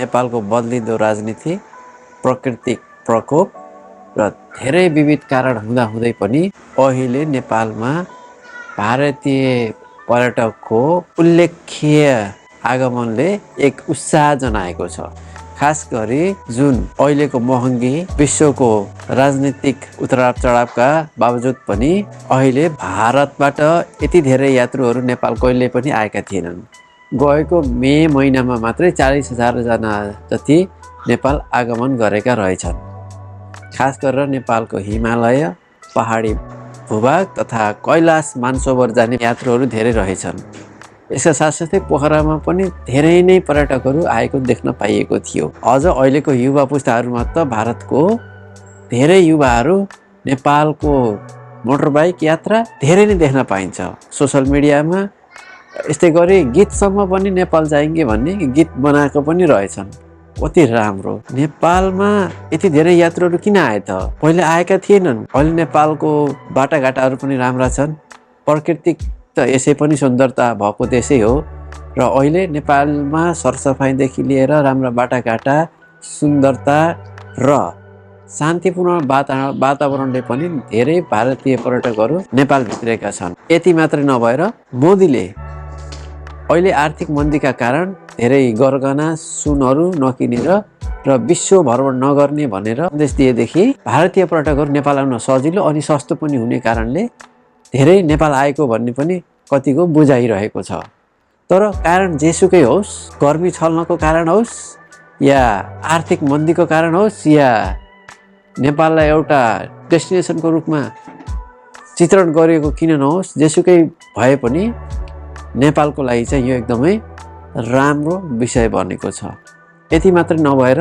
नेपालको बदलिँदो राजनीति, प्राकृतिक प्रकोप र धेरै विविध कारण हुँदाहुँदै पनि अहिले नेपालमा भारतीय पर्यटकको उल्लेख्य आगमनले एक उत्साह जनाएको छ। खास गरी जुन अहिलेको महँगी विश्वको राजनीतिक उतार चढावका बावजुद पनि अहिले भारतबाट यति धेरै यात्रुहरू नेपाल कहिले पनि आएका थिएनन्। गएको मे महिनामा मात्रै 40,000 जना जति नेपाल आगमन गरेका रहेछन्। खास गरेर नेपालको हिमालय पहाडी भूभाग तथा कैलाश मानसरोवर जाने यात्रुहरू धेरै रहेछन्। यसका साथसाथै पोखरामा पनि धेरै नै पर्यटकहरू आएको देख्न पाइएको थियो। अझ अहिलेको युवा पुस्ताहरूमा त भारतको धेरै युवाहरू नेपालको मोटरबाइक यात्रा धेरै नै देख्न पाइन्छ सोसल मिडियामा। यस्तै गरी गीतसम्म पनि नेपाल जाएंगे भन्ने गीत बनाएको पनि रहेछन्। कति राम्रो! नेपालमा यति धेरै यात्रुहरू किन आए त? पहिले आएका थिएनन्। अहिले नेपालको बाटाघाटाहरू पनि राम्रा छन्। प्राकृतिक त यसै पनि सुन्दरता भएको देशै हो र अहिले नेपालमा सरसफाइदेखि लिएर राम्रा बाटाघाटा, सुन्दरता र शान्तिपूर्ण वातावरणले पनि धेरै भारतीय पर्यटकहरू नेपाल भित्रेका छन्। यति मात्रै नभएर मोदीले अहिले आर्थिक मन्दीका कारण धेरै गरगहना सुनहरू नकिनेर र विश्व भ्रमण नगर्ने भनेर सन्देश दिएदेखि भारतीय पर्यटकहरू नेपाल आउन सजिलो अनि सस्तो पनि हुने कारणले धेरै नेपाल आएको भन्ने पनि कतिको बुझाइरहेको छ। तर कारण जेसुकै होस्, गर्मी छल्नको कारण होस् या आर्थिक मन्दीको कारण होस् या नेपाललाई एउटा डेस्टिनेसनको रूपमा चित्रण गरिएको किन नहोस्, जेसुकै भए पनि नेपालको लागि चाहिँ यो एकदमै राम्रो विषय बनेको छ। यति मात्रै नभएर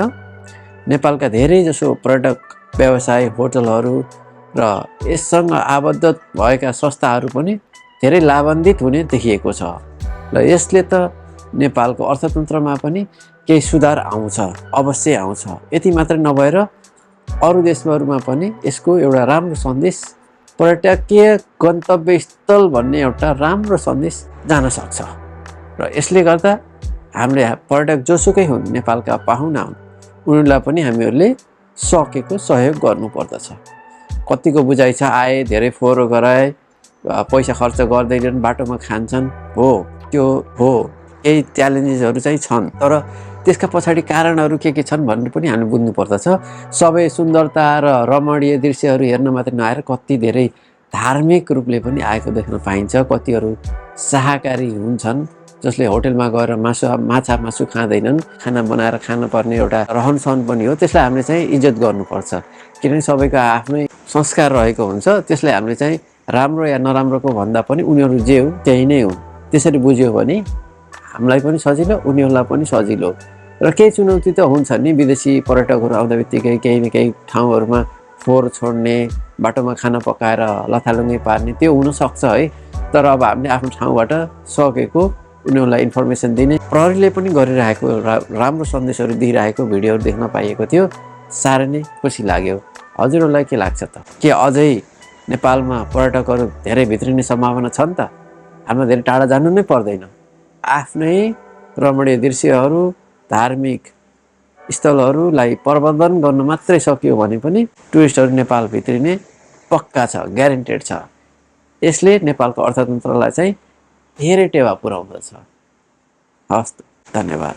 नेपालका धेरै जसो पर्यटक व्यवसाय, होटलहरू र यससँग आबद्ध भएका संस्थाहरू पनि धेरै लाभान्वित हुने देखिएको छ र यसले त नेपालको अर्थतन्त्रमा पनि केही सुधार आउँछ, अवश्य आउँछ। यति मात्रै नभएर अरू देशहरूमा पनि यसको एउटा राम्रो सन्देश, पर्यटकीय गन्तव्य स्थल भन्ने एउटा राम्रो सन्देश जान सक्छ र यसले गर्दा हामीले पर्यटक जोसुकै हुन्, नेपालका पाहुना हुन्, उनीहरूलाई पनि हामीहरूले सकेको सहयोग गर्नुपर्दछ। कतिको बुझाइ छ, आए धेरै फोहोर गराए, पैसा खर्च गर्दैनन्, बाटोमा खान्छन्, हो त्यो हो, केही च्यालेन्जेसहरू चाहिँ छन्। तर त्यसका पछाडि कारणहरू के छन् भन्ने पनि हामीले बुझ्नुपर्दछ। सबै सुन्दरता र रमणीय दृश्यहरू हेर्न मात्रै नआएर कति धेरै धार्मिक रूपले पनि आएको देख्न पाइन्छ। कतिहरू शाकाहारी हुन्छन् जसले होटलमा गएर माछा मासु खाँदैनन्, खाना बनाएर खानुपर्ने एउटा रहनसहन पनि हो। त्यसलाई हामीले चाहिँ इज्जत गर्नुपर्छ, किनभने सबैको आफ्नै संस्कार रहेको हुन्छ। त्यसलाई हामीले चाहिँ राम्रो या नराम्रोको भन्दा पनि उनीहरू जे हो त्यही नै हो, त्यसरी बुझ्यो भने हामीलाई पनि सजिलो, उनीहरूलाई पनि सजिलो। र केही चुनौती त हुन्छ नि, विदेशी पर्यटकहरू आउँदा बित्तिकै केही न केही ठाउँहरूमा फोहोर छोड्ने, बाटोमा खाना पकाएर लथालुङ्गै पार्ने, त्यो हुनसक्छ है। तर अब हामीले आफ्नो ठाउँबाट सकेको उनीहरूलाई इन्फर्मेसन दिने, प्रहरीले पनि गरिरहेको राम्रो सन्देशहरू दिइरहेको भिडियोहरू देख्न पाइएको थियो। साह्रै नै खुसी लाग्यो। हजुरहरूलाई के लाग्छ त? के अझै नेपालमा पर्यटकहरू धेरै भित्रिने सम्भावना छन् त? हामीलाई धेरै टाढा जानु नै पर्दैन। आफ्नै रमणीय दृश्यहरू, धार्मिक स्थलहरूलाई प्रबन्धन गर्न मात्रै सकियो भने पनि टुरिस्टहरू नेपाल भित्रिने पक्का छ, ग्यारेन्टेड छ। यसले नेपालको अर्थतन्त्रलाई चाहिँ धेरै टेवा पुर्याउँदछ। हस्, धन्यवाद।